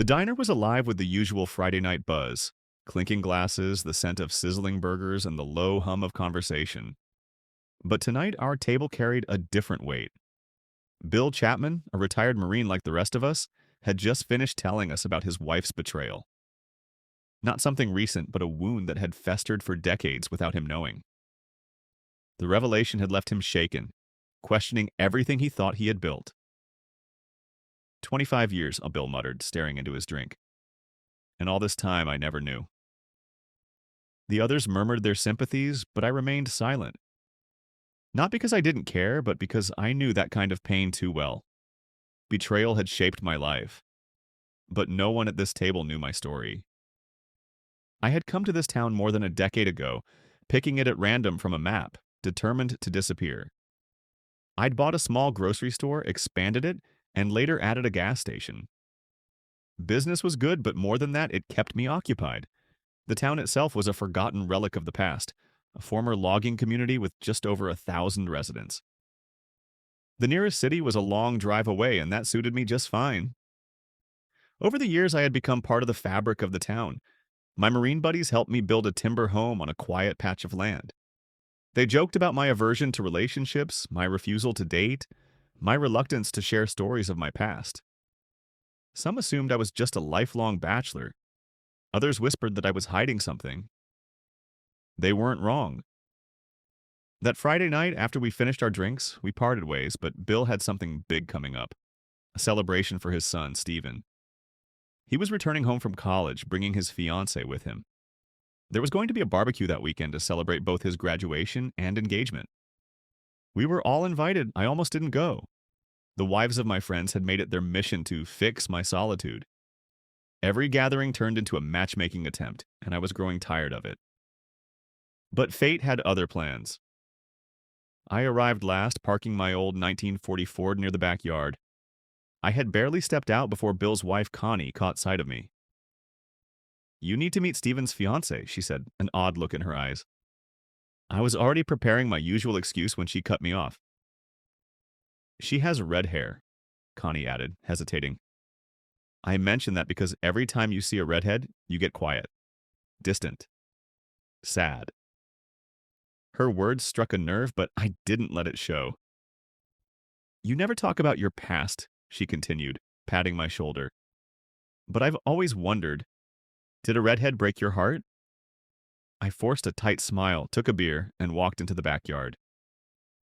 The diner was alive with the usual Friday night buzz, clinking glasses, the scent of sizzling burgers, and the low hum of conversation. But tonight, our table carried a different weight. Bill Chapman, a retired Marine like the rest of us, had just finished telling us about his wife's betrayal. Not something recent, but a wound that had festered for decades without him knowing. The revelation had left him shaken, questioning everything he thought he had built. 25 years, Bill muttered, staring into his drink. And all this time I never knew. The others murmured their sympathies, but I remained silent. Not because I didn't care, but because I knew that kind of pain too well. Betrayal had shaped my life. But no one at this table knew my story. I had come to this town more than a decade ago, picking it at random from a map, determined to disappear. I'd bought a small grocery store, expanded it, and later added a gas station. Business was good, but more than that, it kept me occupied. The town itself was a forgotten relic of the past, a former logging community with just over 1,000 residents. The nearest city was a long drive away, and that suited me just fine. Over the years, I had become part of the fabric of the town. My Marine buddies helped me build a timber home on a quiet patch of land. They joked about my aversion to relationships, my refusal to date, my reluctance to share stories of my past. Some assumed I was just a lifelong bachelor. Others whispered that I was hiding something. They weren't wrong. That Friday night, after we finished our drinks, we parted ways, but Bill had something big coming up. A celebration for his son, Stephen. He was returning home from college, bringing his fiancée with him. There was going to be a barbecue that weekend to celebrate both his graduation and engagement. We were all invited. I almost didn't go. The wives of my friends had made it their mission to fix my solitude. Every gathering turned into a matchmaking attempt, and I was growing tired of it. But fate had other plans. I arrived last, parking my old 1940 Ford near the backyard. I had barely stepped out before Bill's wife, Connie, caught sight of me. "You need to meet Stephen's fiancée," she said, an odd look in her eyes. I was already preparing my usual excuse when she cut me off. "She has red hair," Connie added, hesitating. "I mention that because every time you see a redhead, you get quiet, distant, sad." Her words struck a nerve, but I didn't let it show. "You never talk about your past," she continued, patting my shoulder. "But I've always wondered, did a redhead break your heart?" I forced a tight smile, took a beer, and walked into the backyard.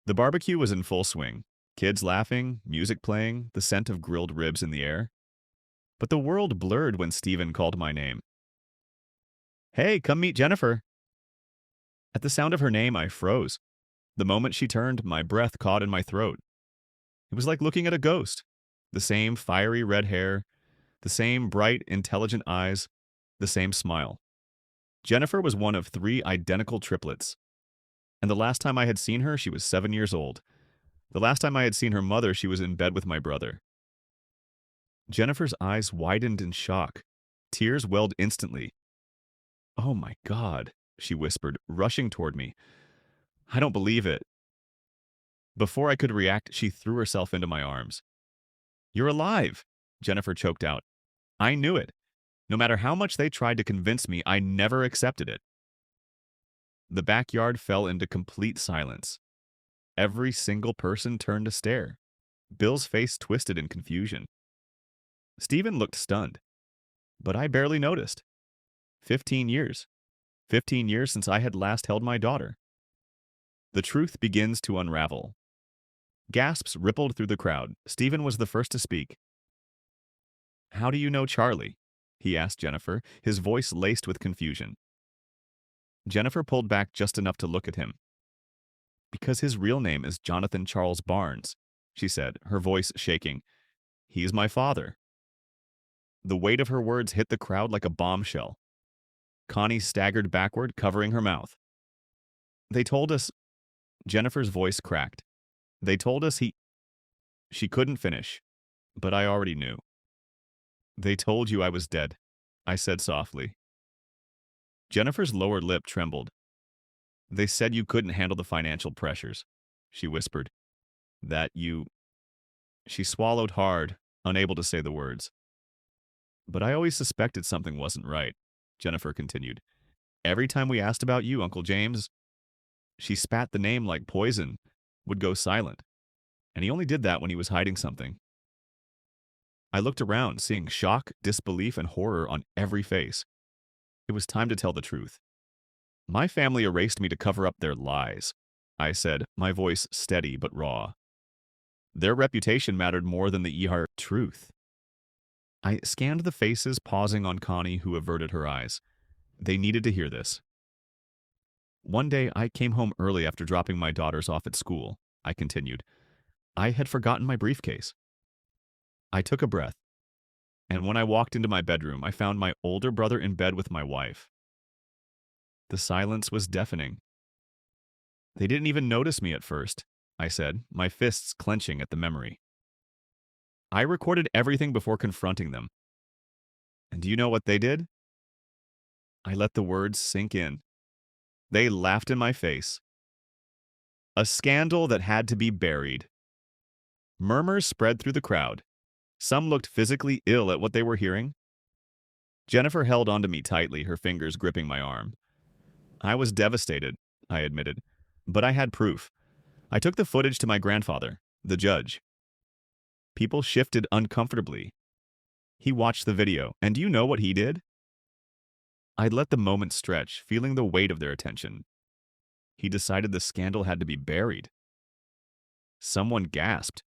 The barbecue was in full swing. Kids laughing, music playing, the scent of grilled ribs in the air. But the world blurred when Stephen called my name. "Hey, come meet Jennifer." At the sound of her name, I froze. The moment she turned, my breath caught in my throat. It was like looking at a ghost. The same fiery red hair, the same bright, intelligent eyes, the same smile. Jennifer was one of 3 identical triplets. And the last time I had seen her, she was 7 years old. The last time I had seen her mother, she was in bed with my brother. Jennifer's eyes widened in shock. Tears welled instantly. "Oh my God," she whispered, rushing toward me. "I don't believe it." Before I could react, she threw herself into my arms. "You're alive," Jennifer choked out. I knew it. No matter how much they tried to convince me, I never accepted it. The backyard fell into complete silence. Every single person turned to stare. Bill's face twisted in confusion. Stephen looked stunned. But I barely noticed. 15 years. 15 years since I had last held my daughter. The truth begins to unravel. Gasps rippled through the crowd. Stephen was the first to speak. "How do you know Charlie?" he asked Jennifer, his voice laced with confusion. Jennifer pulled back just enough to look at him. "Because his real name is Jonathan Charles Barnes," she said, her voice shaking. "He's my father." The weight of her words hit the crowd like a bombshell. Connie staggered backward, covering her mouth. "They told us—" Jennifer's voice cracked. "They told us he—" She couldn't finish, but I already knew. "They told you I was dead," I said softly. Jennifer's lower lip trembled. "They said you couldn't handle the financial pressures," she whispered. "That you—" She swallowed hard, unable to say the words. But I always suspected something wasn't right, Jennifer continued. Every time we asked about you, Uncle James, she spat the name like poison, would go silent. And he only did that when he was hiding something. I looked around, seeing shock, disbelief, and horror on every face. It was time to tell the truth. My family erased me to cover up their lies, I said, my voice steady but raw. Their reputation mattered more than the ER truth. I scanned the faces, pausing on Connie, who averted her eyes. They needed to hear this. One day, I came home early after dropping my daughters off at school, I continued. I had forgotten my briefcase. I took a breath, and when I walked into my bedroom, I found my older brother in bed with my wife. The silence was deafening. They didn't even notice me at first, I said, my fists clenching at the memory. I recorded everything before confronting them. And do you know what they did? I let the words sink in. They laughed in my face. A scandal that had to be buried. Murmurs spread through the crowd. Some looked physically ill at what they were hearing. Jennifer held onto me tightly, her fingers gripping my arm. I was devastated, I admitted, but I had proof. I took the footage to my grandfather, the judge. People shifted uncomfortably. He watched the video, and do you know what he did? I'd let the moment stretch, feeling the weight of their attention. He decided the scandal had to be buried. Someone gasped.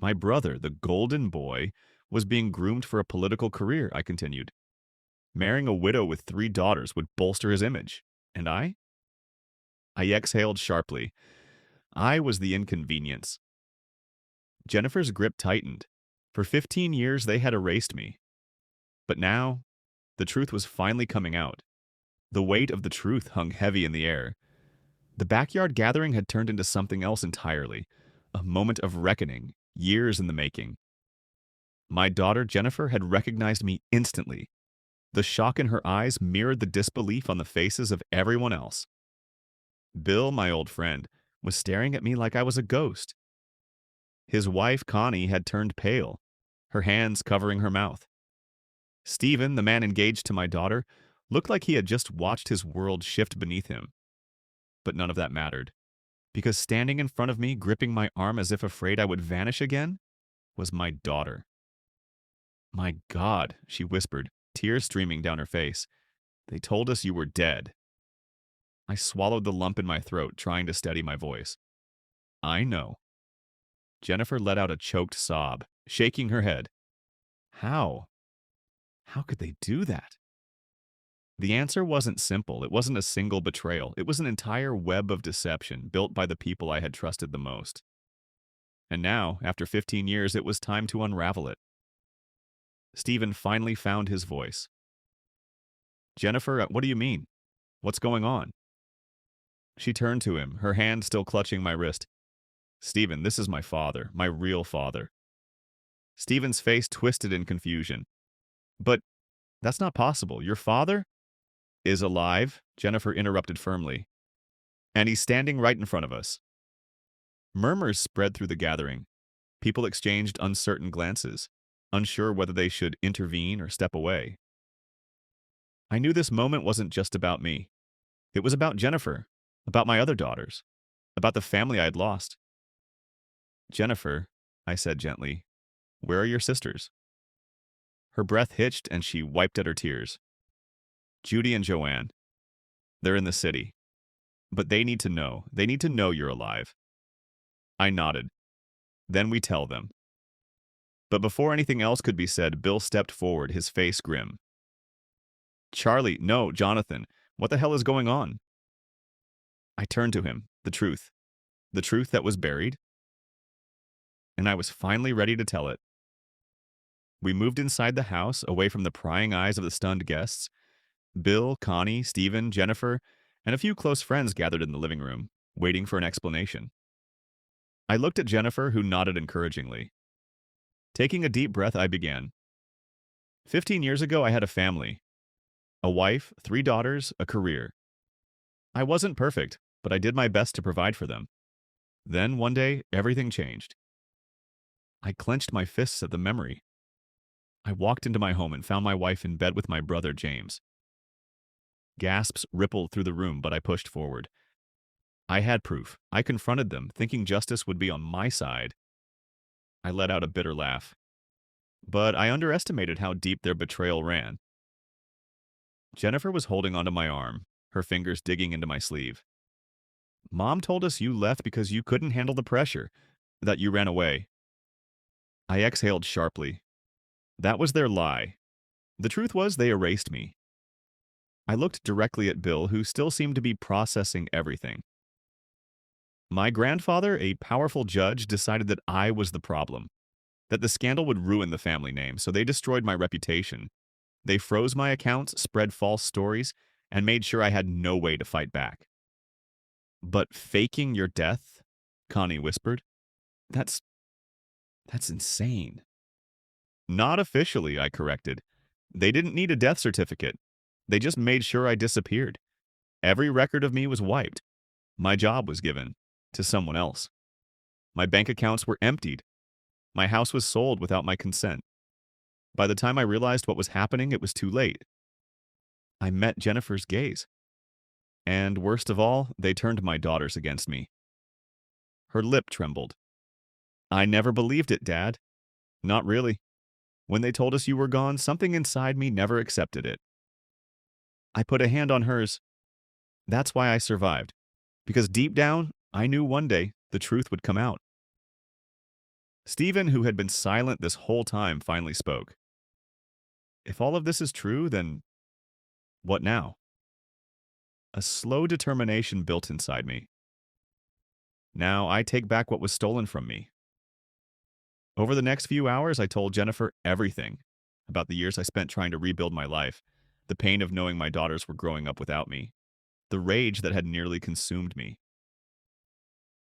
My brother, the golden boy, was being groomed for a political career, I continued. Marrying a widow with 3 daughters would bolster his image. And I? I exhaled sharply. I was the inconvenience. Jennifer's grip tightened. For 15 years, they had erased me. But now, the truth was finally coming out. The weight of the truth hung heavy in the air. The backyard gathering had turned into something else entirely, a moment of reckoning, years in the making. My daughter Jennifer had recognized me instantly. The shock in her eyes mirrored the disbelief on the faces of everyone else. Bill, my old friend, was staring at me like I was a ghost. His wife, Connie, had turned pale, her hands covering her mouth. Stephen, the man engaged to my daughter, looked like he had just watched his world shift beneath him. But none of that mattered, because standing in front of me, gripping my arm as if afraid I would vanish again, was my daughter. My God, she whispered, tears streaming down her face. They told us you were dead. I swallowed the lump in my throat, trying to steady my voice. I know. Jennifer let out a choked sob, shaking her head. How? How could they do that? The answer wasn't simple. It wasn't a single betrayal. It was an entire web of deception built by the people I had trusted the most. And now, after 15 years, it was time to unravel it. Stephen finally found his voice. Jennifer, what do you mean? What's going on? She turned to him, her hand still clutching my wrist. Stephen, this is my father, my real father. Stephen's face twisted in confusion. But that's not possible. Your father is alive, Jennifer interrupted firmly. And he's standing right in front of us. Murmurs spread through the gathering. People exchanged uncertain glances, unsure whether they should intervene or step away. I knew this moment wasn't just about me. It was about Jennifer, about my other daughters, about the family I had lost. Jennifer, I said gently, where are your sisters? Her breath hitched and she wiped at her tears. Judy and Joanne. They're in the city. But they need to know. They need to know you're alive. I nodded. Then we tell them. But before anything else could be said, Bill stepped forward, his face grim. Charlie, no, Jonathan, what the hell is going on? I turned to him, the truth that was buried. And I was finally ready to tell it. We moved inside the house, away from the prying eyes of the stunned guests. Bill, Connie, Stephen, Jennifer, and a few close friends gathered in the living room, waiting for an explanation. I looked at Jennifer, who nodded encouragingly. Taking a deep breath, I began. 15 years ago, I had a family. A wife, 3 daughters, a career. I wasn't perfect, but I did my best to provide for them. Then, one day, everything changed. I clenched my fists at the memory. I walked into my home and found my wife in bed with my brother James. Gasps rippled through the room, but I pushed forward. I had proof. I confronted them, thinking justice would be on my side. I let out a bitter laugh. But I underestimated how deep their betrayal ran. Jennifer was holding onto my arm, her fingers digging into my sleeve. Mom told us you left because you couldn't handle the pressure, that you ran away. I exhaled sharply. That was their lie. The truth was they erased me. I looked directly at Bill, who still seemed to be processing everything. My grandfather, a powerful judge, decided that I was the problem, that the scandal would ruin the family name, so they destroyed my reputation. They froze my accounts, spread false stories, and made sure I had no way to fight back. But faking your death? Connie whispered. That's insane. Not officially, I corrected. They didn't need a death certificate. They just made sure I disappeared. Every record of me was wiped. My job was given to someone else. My bank accounts were emptied. My house was sold without my consent. By the time I realized what was happening, it was too late. I met Jennifer's gaze. And worst of all, they turned my daughters against me. Her lip trembled. I never believed it, Dad. Not really. When they told us you were gone, something inside me never accepted it. I put a hand on hers. That's why I survived. Because deep down, I knew one day the truth would come out. Stephen, who had been silent this whole time, finally spoke. If all of this is true, then what now? A slow determination built inside me. Now I take back what was stolen from me. Over the next few hours, I told Jennifer everything about the years I spent trying to rebuild my life, the pain of knowing my daughters were growing up without me, the rage that had nearly consumed me.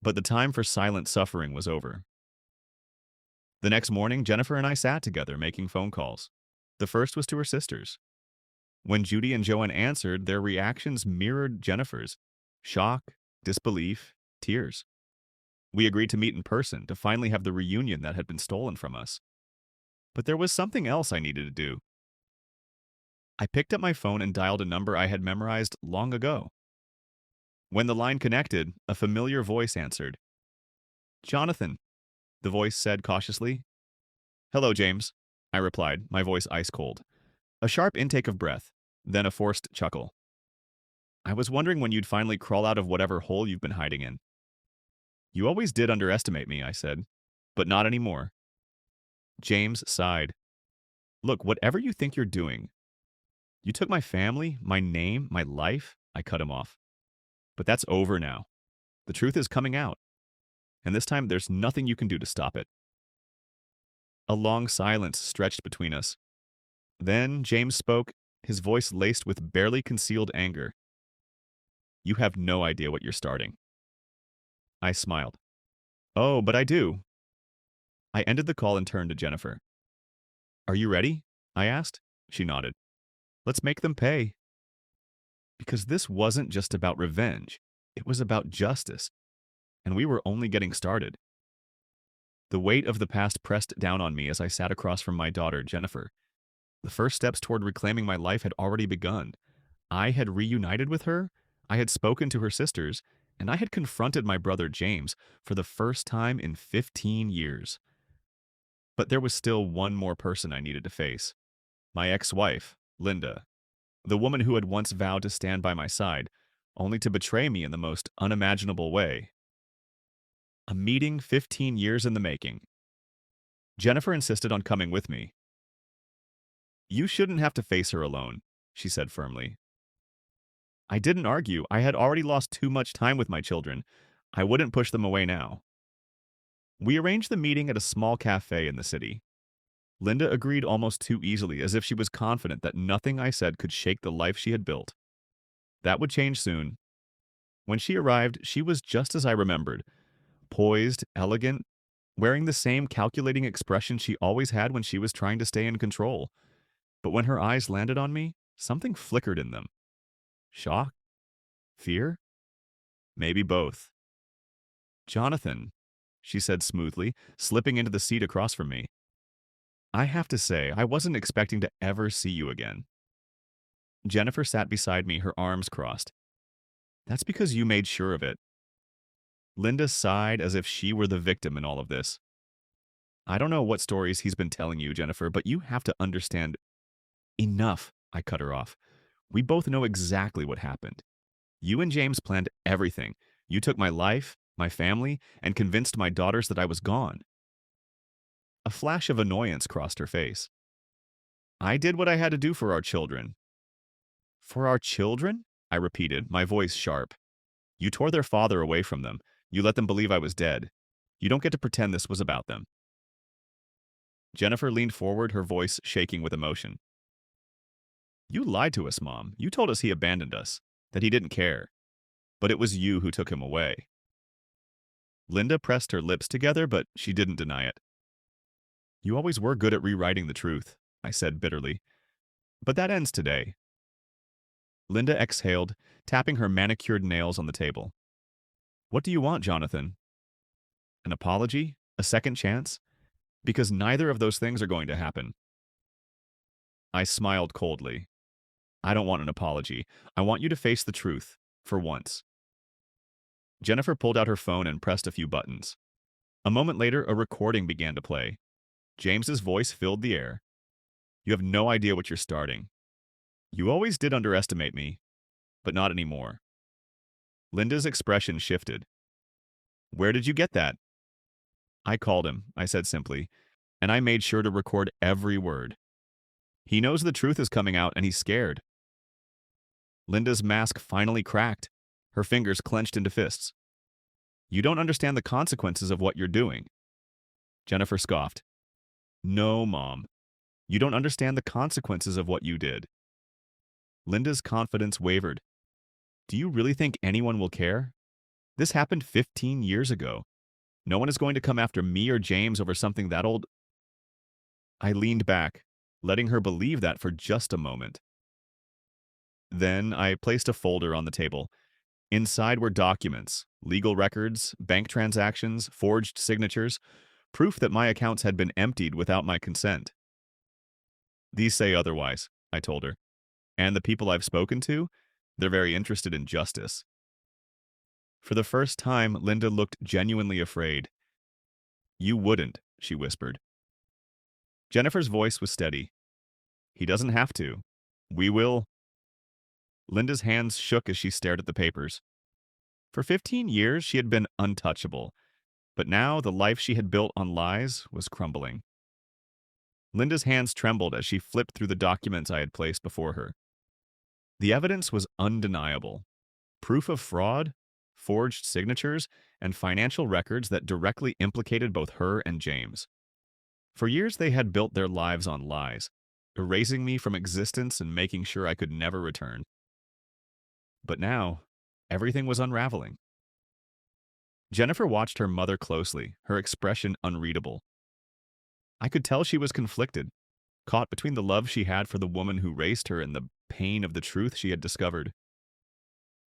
But the time for silent suffering was over. The next morning, Jennifer and I sat together making phone calls. The first was to her sisters. When Judy and Joanne answered, their reactions mirrored Jennifer's: shock, disbelief, tears. We agreed to meet in person to finally have the reunion that had been stolen from us. But there was something else I needed to do. I picked up my phone and dialed a number I had memorized long ago. When the line connected, a familiar voice answered. Jonathan, the voice said cautiously. Hello, James, I replied, my voice ice cold. A sharp intake of breath, then a forced chuckle. I was wondering when you'd finally crawl out of whatever hole you've been hiding in. You always did underestimate me, I said, but not anymore. James sighed. Look, whatever you think you're doing. You took my family, my name, my life, I cut him off. But that's over now. The truth is coming out. And this time there's nothing you can do to stop it. A long silence stretched between us. Then James spoke, his voice laced with barely concealed anger. You have no idea what you're starting. I smiled. Oh, but I do. I ended the call and turned to Jennifer. Are you ready? I asked. She nodded. Let's make them pay. Because this wasn't just about revenge. It was about justice. And we were only getting started. The weight of the past pressed down on me as I sat across from my daughter, Jennifer. The first steps toward reclaiming my life had already begun. I had reunited with her, I had spoken to her sisters, and I had confronted my brother James for the first time in 15 years. But there was still one more person I needed to face. My ex-wife, Linda, the woman who had once vowed to stand by my side, only to betray me in the most unimaginable way. A meeting 15 years in the making. Jennifer insisted on coming with me. You shouldn't have to face her alone, she said firmly. I didn't argue. I had already lost too much time with my children. I wouldn't push them away now. We arranged the meeting at a small cafe in the city. Linda agreed almost too easily, as if she was confident that nothing I said could shake the life she had built. That would change soon. When she arrived, she was just as I remembered. Poised, elegant, wearing the same calculating expression she always had when she was trying to stay in control. But when her eyes landed on me, something flickered in them. Shock? Fear? Maybe both. Jonathan, she said smoothly, slipping into the seat across from me. I have to say, I wasn't expecting to ever see you again. Jennifer sat beside me, her arms crossed. That's because you made sure of it. Linda sighed as if she were the victim in all of this. I don't know what stories he's been telling you, Jennifer, but you have to understand. Enough, I cut her off. We both know exactly what happened. You and James planned everything. You took my life, my family, and convinced my daughters that I was gone. A flash of annoyance crossed her face. I did what I had to do for our children. For our children? I repeated, my voice sharp. You tore their father away from them. You let them believe I was dead. You don't get to pretend this was about them. Jennifer leaned forward, her voice shaking with emotion. You lied to us, Mom. You told us he abandoned us, that he didn't care. But it was you who took him away. Linda pressed her lips together, but she didn't deny it. You always were good at rewriting the truth, I said bitterly. But that ends today. Linda exhaled, tapping her manicured nails on the table. What do you want, Jonathan? An apology? A second chance? Because neither of those things are going to happen. I smiled coldly. I don't want an apology. I want you to face the truth, for once. Jennifer pulled out her phone and pressed a few buttons. A moment later, a recording began to play. James's voice filled the air. You have no idea what you're starting. You always did underestimate me, but not anymore. Linda's expression shifted. Where did you get that? I called him, I said simply, and I made sure to record every word. He knows the truth is coming out and he's scared. Linda's mask finally cracked. Her fingers clenched into fists. You don't understand the consequences of what you're doing. Jennifer scoffed. No, Mom. You don't understand the consequences of what you did. Linda's confidence wavered. Do you really think anyone will care? This happened 15 years ago. No one is going to come after me or James over something that old. I leaned back, letting her believe that for just a moment. Then I placed a folder on the table. Inside were documents, legal records, bank transactions, forged signatures, proof that my accounts had been emptied without my consent. These say otherwise, I told her. And the people I've spoken to, they're very interested in justice. For the first time, Linda looked genuinely afraid. You wouldn't, she whispered. Jennifer's voice was steady. He doesn't have to. We will. Linda's hands shook as she stared at the papers. For 15 years, she had been untouchable, but now the life she had built on lies was crumbling. Linda's hands trembled as she flipped through the documents I had placed before her. The evidence was undeniable. Proof of fraud, forged signatures, and financial records that directly implicated both her and James. For years, they had built their lives on lies, erasing me from existence and making sure I could never return. But now, everything was unraveling. Jennifer watched her mother closely, her expression unreadable. I could tell she was conflicted, caught between the love she had for the woman who raised her and the pain of the truth she had discovered.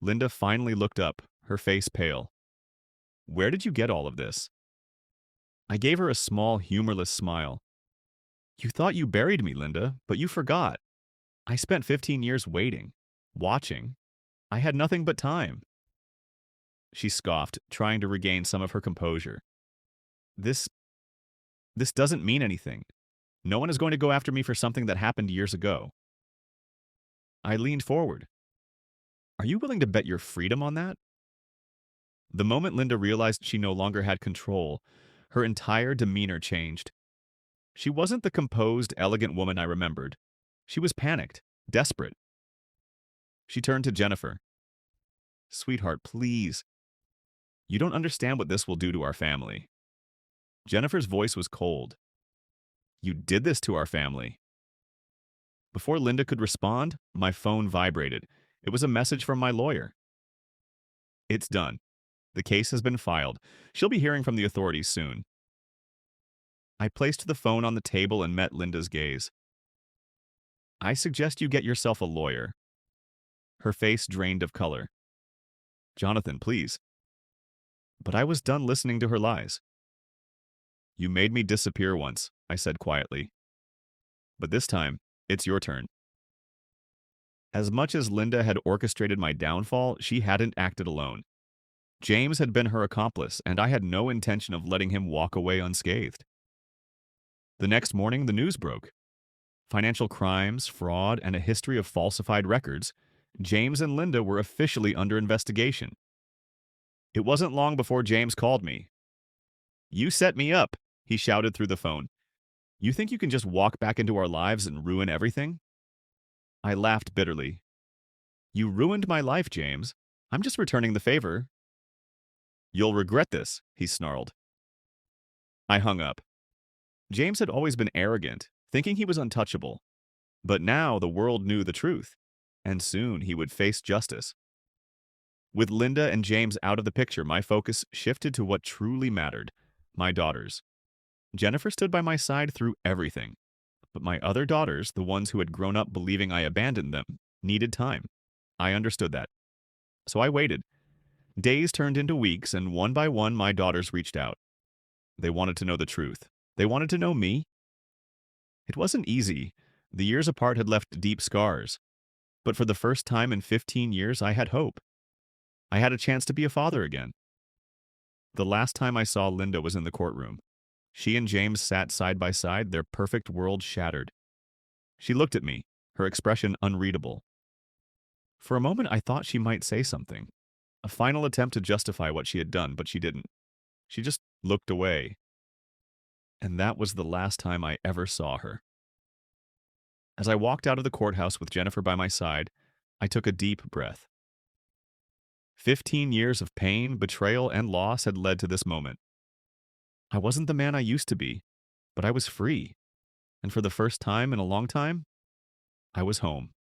Linda finally looked up, her face pale. Where did you get all of this? I gave her a small, humorless smile. You thought you buried me, Linda, but you forgot. I spent 15 years waiting, watching. I had nothing but time. She scoffed, trying to regain some of her composure. This doesn't mean anything. No one is going to go after me for something that happened years ago. I leaned forward. Are you willing to bet your freedom on that? The moment Linda realized she no longer had control, her entire demeanor changed. She wasn't the composed, elegant woman I remembered. She was panicked, desperate. She turned to Jennifer. Sweetheart, please. You don't understand what this will do to our family. Jennifer's voice was cold. You did this to our family. Before Linda could respond, my phone vibrated. It was a message from my lawyer. It's done. The case has been filed. She'll be hearing from the authorities soon. I placed the phone on the table and met Linda's gaze. I suggest you get yourself a lawyer. Her face drained of color. Jonathan, please. But I was done listening to her lies. You made me disappear once, I said quietly. But this time, it's your turn. As much as Linda had orchestrated my downfall, she hadn't acted alone. James had been her accomplice, and I had no intention of letting him walk away unscathed. The next morning, the news broke. Financial crimes, fraud, and a history of falsified records, James and Linda were officially under investigation. It wasn't long before James called me. "You set me up," he shouted through the phone. "You think you can just walk back into our lives and ruin everything?" I laughed bitterly. "You ruined my life, James. I'm just returning the favor." "You'll regret this," he snarled. I hung up. James had always been arrogant, thinking he was untouchable. But now the world knew the truth, and soon he would face justice. With Linda and James out of the picture, my focus shifted to what truly mattered: my daughters. Jennifer stood by my side through everything. But my other daughters, the ones who had grown up believing I abandoned them, needed time. I understood that. So I waited. Days turned into weeks, and one by one my daughters reached out. They wanted to know the truth. They wanted to know me. It wasn't easy. The years apart had left deep scars. But for the first time in 15 years, I had hope. I had a chance to be a father again. The last time I saw Linda was in the courtroom. She and James sat side by side, their perfect world shattered. She looked at me, her expression unreadable. For a moment, I thought she might say something. A final attempt to justify what she had done, but she didn't. She just looked away. And that was the last time I ever saw her. As I walked out of the courthouse with Jennifer by my side, I took a deep breath. 15 years of pain, betrayal, and loss had led to this moment. I wasn't the man I used to be, but I was free. And for the first time in a long time, I was home.